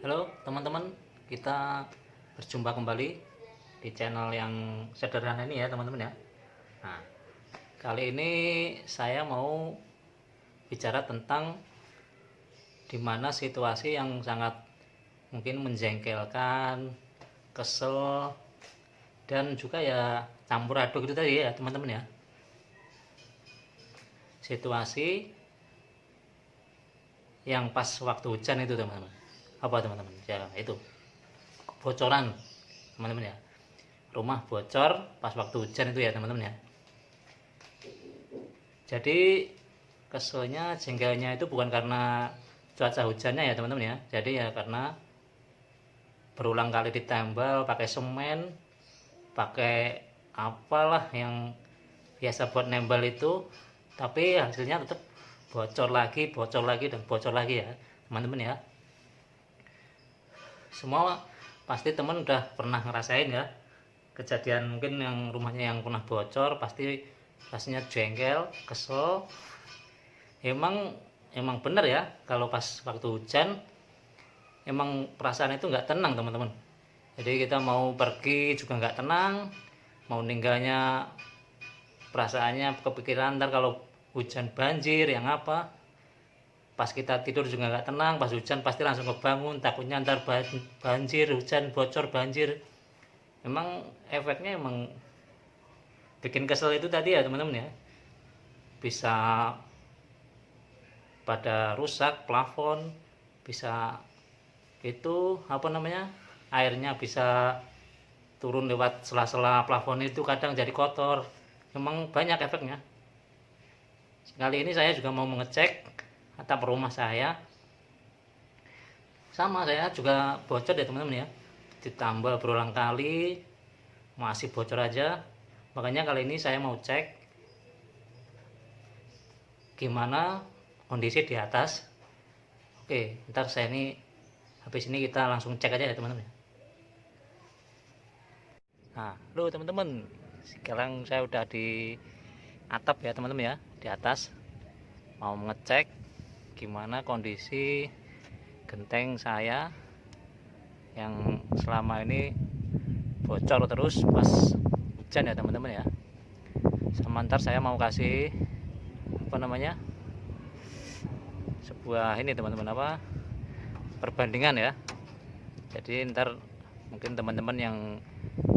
Halo teman-teman, kita berjumpa kembali di channel yang sederhana ini ya teman-teman ya. Nah, kali ini saya mau bicara tentang dimana situasi yang sangat mungkin menjengkelkan, kesel, dan juga ya campur aduk itu tadi ya teman-teman ya. Situasi yang pas waktu hujan itu teman-teman. Apa teman-teman? Ya itu, bocoran teman-teman ya, rumah bocor pas waktu hujan itu ya teman-teman ya. Jadi keselnya jengkelnya itu bukan karena cuaca hujannya ya teman-teman ya, jadi ya karena berulang kali ditambal pakai semen, pakai apalah yang biasa buat nembal itu, tapi hasilnya tetap bocor lagi dan bocor lagi ya teman-teman ya. Semua pasti teman udah pernah ngerasain ya kejadian, mungkin yang rumahnya yang pernah bocor pasti rasanya jengkel, kesel. Emang bener ya, kalau pas waktu hujan emang perasaan itu nggak tenang teman-teman. Jadi kita mau pergi juga nggak tenang, mau ninggalnya perasaannya kepikiran ntar kalau hujan banjir yang apa. Pas kita tidur juga nggak tenang, pas hujan pasti langsung kebangun, takutnya ntar banjir, hujan bocor banjir. Emang efeknya emang bikin kesel itu tadi ya teman-teman ya. Bisa pada rusak plafon, bisa itu apa namanya, airnya bisa turun lewat sela-sela plafon itu, kadang jadi kotor. Memang banyak efeknya. Kali ini saya juga mau mengecek atap rumah saya, sama saya juga bocor ya teman-teman ya, ditambal berulang kali masih bocor aja. Makanya kali ini saya mau cek gimana kondisi di atas. Oke, ntar saya ini habis ini kita langsung cek aja ya teman-teman. Nah, lo teman-teman, sekarang saya udah di atap ya teman-teman ya, di atas. Mau mengecek gimana kondisi genteng saya yang selama ini bocor terus pas hujan ya teman-teman ya. Sama ntar saya mau kasih apa namanya, sebuah ini teman-teman, apa, perbandingan ya. Jadi ntar mungkin teman-teman yang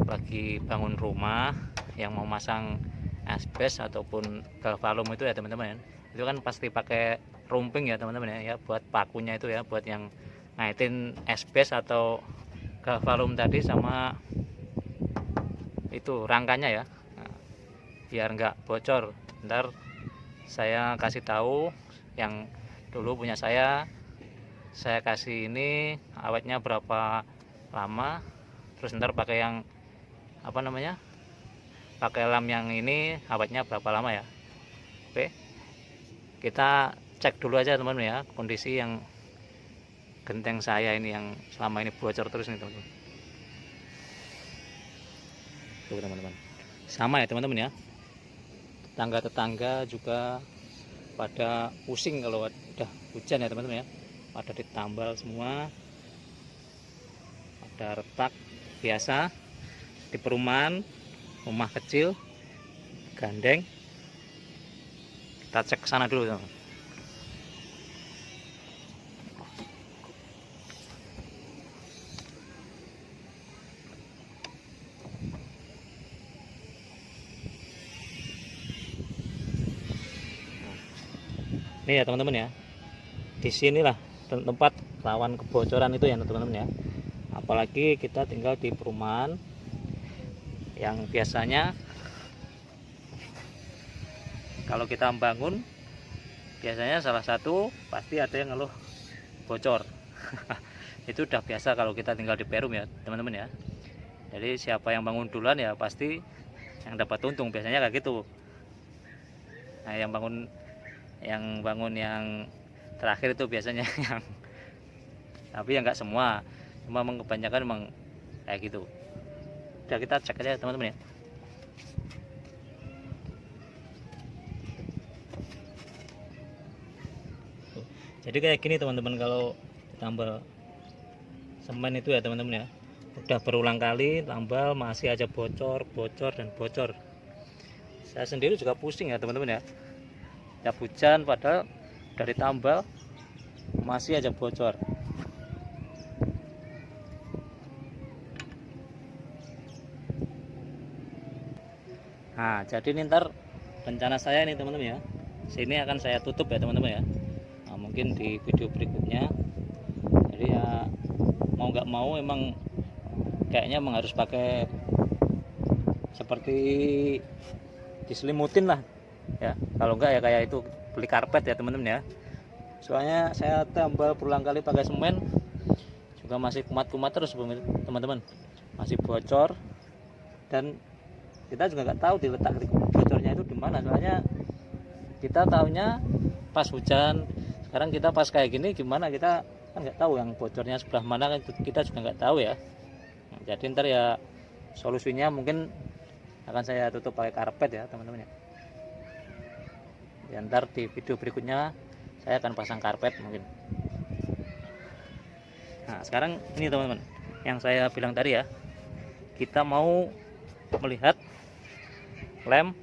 lagi bangun rumah, yang mau masang asbes ataupun galvalum itu ya teman-teman, itu kan pasti pakai rumping ya teman-teman ya, buat pakunya itu ya, buat yang ngaitin asbes atau galvalum tadi sama itu rangkanya ya. Nah, biar nggak bocor, ntar saya kasih tahu yang dulu punya saya kasih ini awetnya berapa lama, terus ntar pakai yang apa namanya, pakai lam yang ini awetnya berapa lama ya. Oke, kita cek dulu aja teman-teman ya kondisi yang genteng saya ini yang selama ini bocor terus nih teman-teman. Tuh teman-teman, sama ya teman-teman ya, tetangga-tetangga juga pada pusing kalau udah hujan ya teman-teman ya, pada ditambal semua, ada retak biasa di perumahan, rumah kecil gandeng. Kita cek ke sana dulu teman. Ini ya teman-teman ya, di sinilah tempat rawan kebocoran itu ya teman-teman ya. Apalagi kita tinggal di perumahan yang biasanya kalau kita bangun, biasanya salah satu pasti ada yang ngeluh bocor. Itu udah biasa kalau kita tinggal di Perum ya teman-teman ya. Jadi siapa yang bangun duluan ya pasti yang dapat untung, biasanya kayak gitu. Nah, yang bangun yang terakhir itu biasanya yang, tapi ya nggak semua, cuma kebanyakan memang kayak gitu. Udah, kita cek aja teman-teman ya. Jadi kayak gini teman-teman, kalau ditambal semen itu ya teman-teman ya. Udah berulang kali tambal masih aja bocor dan bocor. Saya sendiri juga pusing ya teman-teman ya. Tiap hujan padahal dari tambal masih aja bocor. Nah, jadi ini ntar rencana saya ini teman-teman ya. Sini akan saya tutup ya teman-teman ya. Nah, mungkin di video berikutnya. Jadi ya mau nggak mau emang kayaknya emang harus pakai seperti diselimutin lah ya. Kalau enggak ya kayak itu beli karpet ya teman-teman ya. Soalnya saya tambal berulang kali pakai semen juga masih kumat-kumat terus teman-teman, masih bocor dan kita juga nggak tahu diletak bocornya itu di mana. Soalnya kita tahunya pas hujan, sekarang kita pas kayak gini gimana kita kan nggak tahu yang bocornya sebelah mana, kan kita juga nggak tahu ya. Nah, jadi ntar ya solusinya mungkin akan saya tutup pakai karpet ya teman-teman ya. Ya ntar di video berikutnya saya akan pasang karpet mungkin. Nah sekarang ini teman-teman yang saya bilang tadi ya, kita mau melihat lem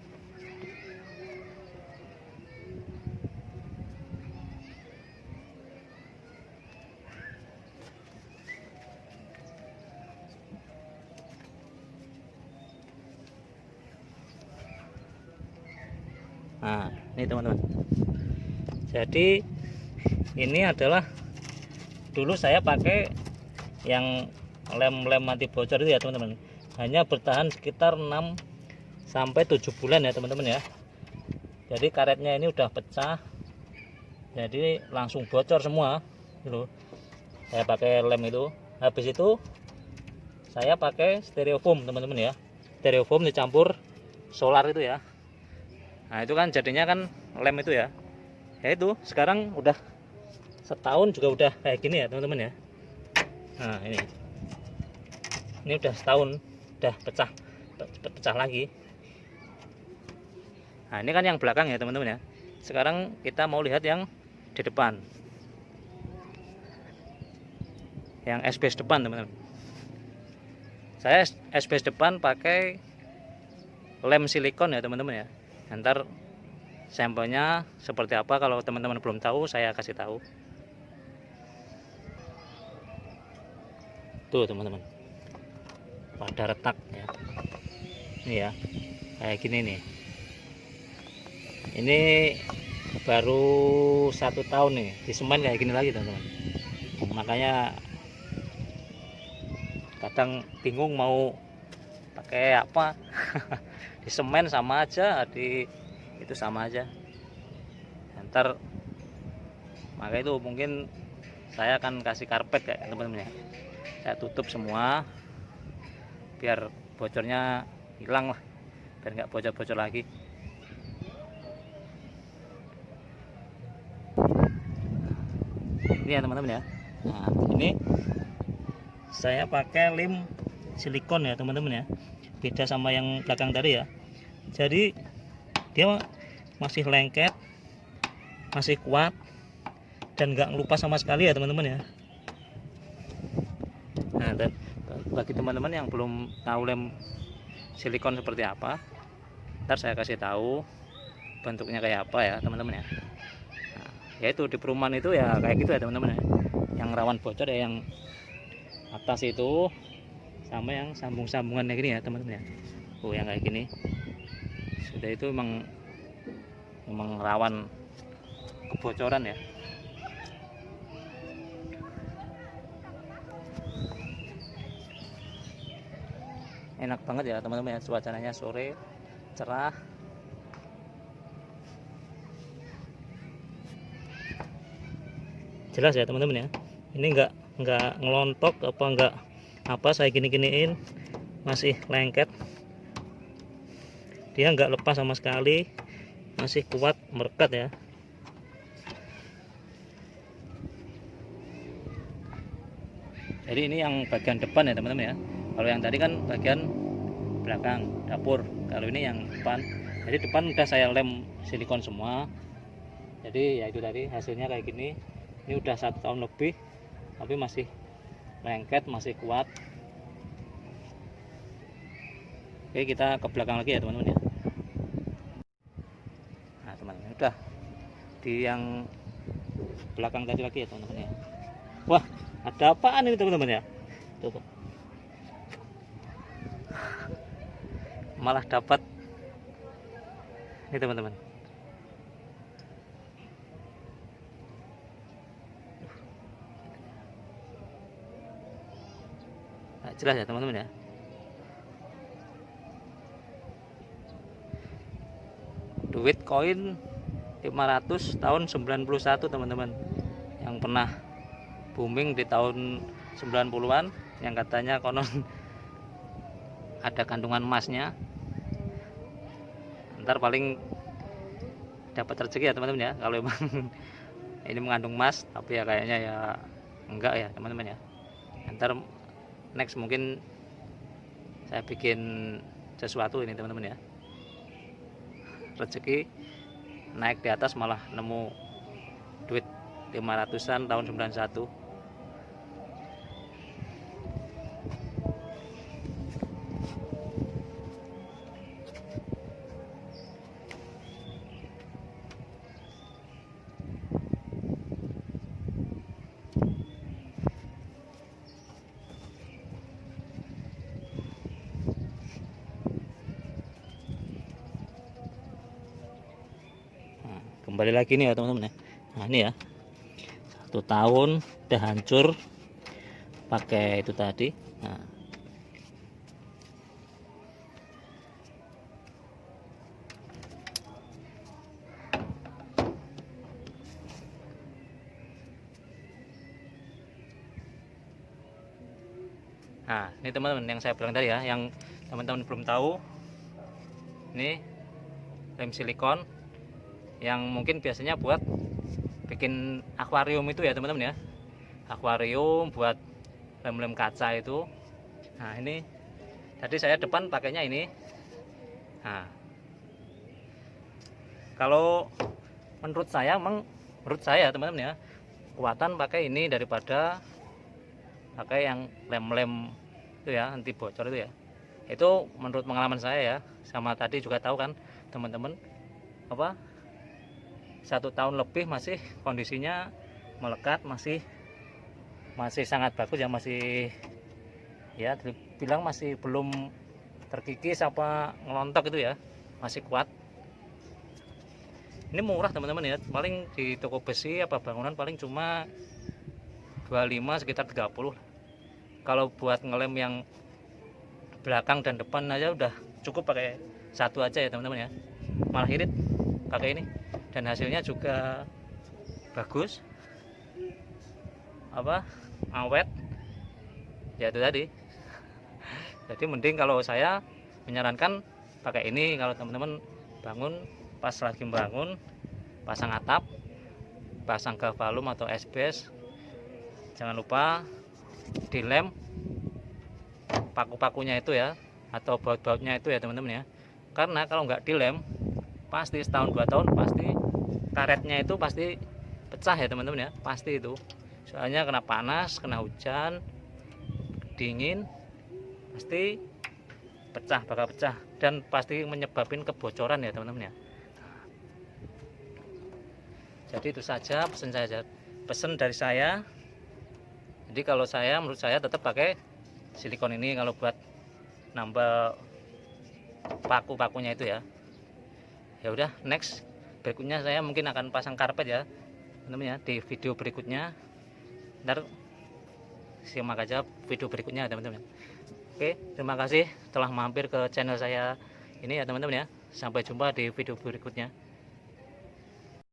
nah ini teman-teman. Jadi ini adalah dulu saya pakai yang lem anti bocor itu ya teman-teman, hanya bertahan sekitar 6 sampai 7 bulan ya teman-teman ya. Jadi karetnya ini udah pecah, jadi langsung bocor semua gitu. Saya pakai lem itu, habis itu saya pakai styrofoam teman-teman ya. Styrofoam dicampur solar itu ya. Nah itu kan jadinya kan lem itu ya. Ya itu sekarang udah setahun juga udah kayak gini ya teman-teman ya. Nah ini udah setahun, udah pecah lagi. Nah ini kan yang belakang ya teman-teman ya. Sekarang kita mau lihat yang di depan, yang SBS depan teman-teman. Saya SBS depan pakai lem silikon ya teman-teman ya. Ntar sampelnya seperti apa, kalau teman-teman belum tahu saya kasih tahu. Tuh teman-teman, pada retak ya. Ini ya kayak gini nih. Ini baru 1 tahun nih di semen kayak gini lagi teman-teman. Makanya kadang bingung mau pakai apa. Di semen sama aja, di itu sama aja. Ntar maka itu mungkin saya akan kasih karpet kayak teman-teman ya. Saya tutup semua biar bocornya hilang lah, biar nggak bocor-bocor lagi. Ini ya teman-teman ya. Nah ini saya pakai lem silikon ya teman-teman ya, beda sama yang belakang tadi ya. Jadi dia masih lengket, masih kuat dan nggak ngelupas sama sekali ya teman-teman ya. Nah dan bagi teman-teman yang belum tahu lem silikon seperti apa, ntar saya kasih tahu bentuknya kayak apa ya teman-teman ya. Nah, yaitu di perumahan itu ya kayak gitu ya teman-teman ya, yang rawan bocor ya yang atas itu sama yang sambung-sambungannya gini ya teman-teman ya. Oh yang kayak gini sudah itu memang rawan kebocoran ya. Enak banget ya teman-teman ya, cuacanya sore cerah. Jelas ya teman-teman ya, ini enggak ngelontok apa enggak apa, saya gini-giniin masih lengket, dia enggak lepas sama sekali, masih kuat merekat ya. Jadi ini yang bagian depan ya teman-teman ya. Kalau yang tadi kan bagian belakang dapur, kalau ini yang depan. Jadi depan udah saya lem silikon semua. Jadi ya itu tadi hasilnya kayak gini. Ini udah 1 tahun lebih tapi masih lengket, masih kuat. Oke, kita ke belakang lagi ya teman-teman ya. Nah teman-teman, udah di yang belakang tadi lagi ya teman-teman ya. Wah, ada apaan ini teman-teman ya? Tuh, malah dapat ini teman-teman. Nah, jelas ya teman-teman ya. Duit koin 500 tahun 91 teman-teman, yang pernah booming di tahun 90-an, yang katanya konon ada kandungan emasnya. Ntar paling dapat rezeki ya teman-teman ya, kalau emang ini mengandung emas. Tapi ya kayaknya ya enggak ya teman-teman ya. Ntar next mungkin saya bikin sesuatu ini teman-teman ya, rezeki naik di atas malah nemu duit 500-an tahun 91. Kembali lagi nih ya teman-teman ya. Nah ini ya, 1 tahun udah hancur pakai itu tadi. Nah ini teman-teman yang saya bilang tadi ya, yang teman-teman belum tahu, ini lem silikon yang mungkin biasanya buat bikin akuarium itu ya teman-teman ya, akuarium buat lem-lem kaca itu. Nah ini tadi saya depan pakainya ini. Nah kalau menurut saya teman-teman ya, kuatan pakai ini daripada pakai yang lem-lem itu ya, anti bocor itu ya. Itu menurut pengalaman saya ya. Sama tadi juga tahu kan teman-teman, apa, 1 tahun lebih masih kondisinya melekat, masih sangat bagus ya, masih ya dibilang masih belum terkikis apa ngelontok itu ya, masih kuat. Ini murah teman-teman ya, paling di toko besi apa bangunan paling cuma 25, sekitar 30. Kalau buat ngelem yang belakang dan depan aja udah cukup pakai satu aja ya teman-teman ya. Malah irit pakai ini, dan hasilnya juga bagus, apa, awet ya itu tadi. Jadi mending kalau saya menyarankan pakai ini kalau teman-teman bangun, pas lagi bangun, pasang atap, pasang galvalum atau SBS, jangan lupa dilem paku-pakunya itu ya, atau baut-bautnya itu ya teman-teman ya. Karena kalau nggak dilem, pasti setahun 2 tahun pasti karetnya itu pasti pecah ya teman-teman ya, pasti itu. Soalnya kena panas, kena hujan, dingin, pasti pecah, bakal pecah, dan pasti menyebabkan kebocoran ya teman-teman ya. Jadi itu saja pesan dari saya. Jadi kalau saya, menurut saya tetap pakai silikon ini kalau buat nambah paku-pakunya itu ya. Ya udah, next berikutnya saya mungkin akan pasang karpet ya teman-teman ya, di video berikutnya. Ntar simak aja video berikutnya teman-teman. Oke, terima kasih telah mampir ke channel saya ini ya teman-teman ya. Sampai jumpa di video berikutnya.